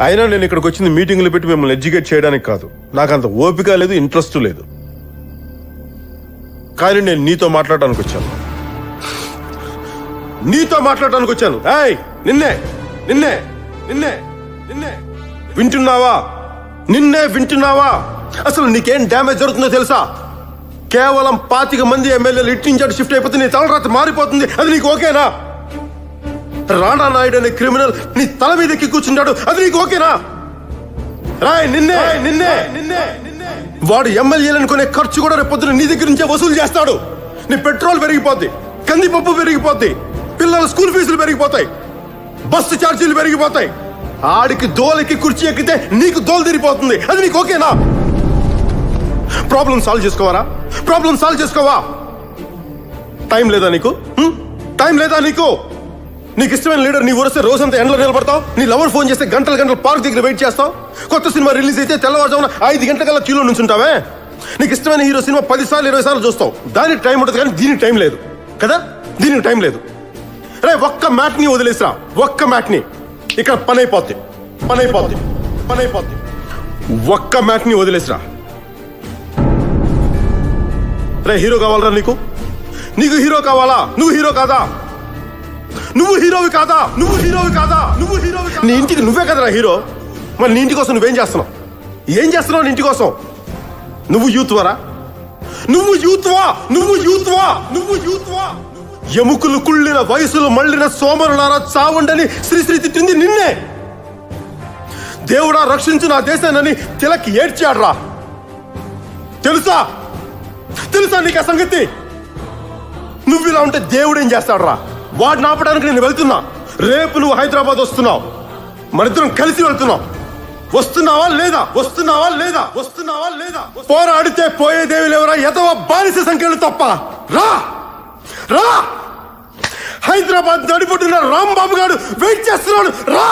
అయినా నేను ఇక్కడికి వచ్చింది మీటింగ్లు పెట్టి మిమ్మల్ని ఎడ్యుకేట్ చేయడానికి కాదు. నాకు అంత ఓపిక లేదు, ఇంట్రెస్ట్ లేదు. కానీ నేను నీతో మాట్లాడడానికి వచ్చాను. ఏయ్ నిన్నే నిన్నే నిన్నే నిన్నే వింటున్నావా? అసలు నీకేం డ్యామేజ్ జరుగుతుందో తెలుసా? కేవలం 25 మంది ఎమ్మెల్యేలు ఇట్టించాడు షిఫ్ట్ అయిపోతే నీ తలరాత మారిపోతుంది. అది నీకు ఓకేనా? రాణా నాయుడు అనే క్రిమినల్ నీ తల మీద ఎక్కి కూర్చుంటాడు. అది నీకు ఓకేనా? రాయ్ నిన్నే వాడు ఎమ్మెల్యేలను కొనే ఖర్చు కూడా రేపు పొద్దున నీ దగ్గర నుంచే వసూలు చేస్తాడు. నీ పెట్రోల్ పెరిగిపోద్ది, కందిపప్పు పెరిగిపోద్ది, పిల్లల స్కూల్ ఫీజులు పెరిగిపోతాయి, బస్సు ఛార్జీలు పెరిగిపోతాయి. ఆడికి దోలకి కుర్చీ ఎక్కితే నీకు దోలు తిరిగిపోతుంది. అది నీకు ఓకేనా? Problem solve చేసుకోవా? టైం లేదా నీకు? నీకు ఇష్టమైన లీడర్ నీ ఊరిస్తే రోజంతా ఎండలో నిలబడతావు. నీ లవర్ ఫోన్ చేస్తే గంటలు పార్క్ దగ్గర వెయిట్ చేస్తావు. కొత్త సినిమా రిలీజ్ అయితే తెల్లవారుజామున 5 గంటల క్యూలో నుంచుంటావే. నీకు ఇష్టమైన హీరో సినిమా 10 సార్లు 20 సార్లు చూస్తావు. దానికి టైం ఉంటుంది కానీ దీనికి టైం లేదు కదా. దీనికి టైం లేదు. రే ఒక్క మ్యాట్ని వదిలేసిరా, ఒక్క మ్యాట్ని. ఇక్కడ పని అయిపోద్ది. ఒక్క మ్యాట్ని వదిలేసిరా. రే హీరో కావాలరా నీకు హీరో కావాలా? నువ్వు హీరోవి కాదా? నీ ఇంటికి నువ్వే కదరా హీరో. మరి నీ ఇంటి కోసం నువ్వేం చేస్తున్నావు? నీ ఇంటి కోసం? నువ్వు యూత్వా? ఎముకలు కుళ్ళిన వయసులు మళ్ళిన సోమరులారా చావండని శ్రీశ్రీ తిట్టింది నిన్నే. దేవుడా రక్షించు నా దేశాన్ని తిలక్ ఏడ్చాడ్రా. తెలుసా నీకు ఆ సంగతి? నువ్వు ఇలా ఉంటే దేవుడు ఏం చేస్తాడ్రా? వాడిని ఆపడానికి నేను వెళ్తున్నా. రేపు నువ్వు హైదరాబాద్ వస్తున్నావు, మనిద్దరం కలిసి వెళ్తున్నావు. వస్తున్నావా లేదా? పోరాడితే పోయేదేవి లేవరా ఎదవ బానిస సంఖ్యలు తప్ప. రా హైదరాబాద్ నడిపొట్టున్న రాంబాబు గారు వెయిట్ చేస్తున్నాడు. రా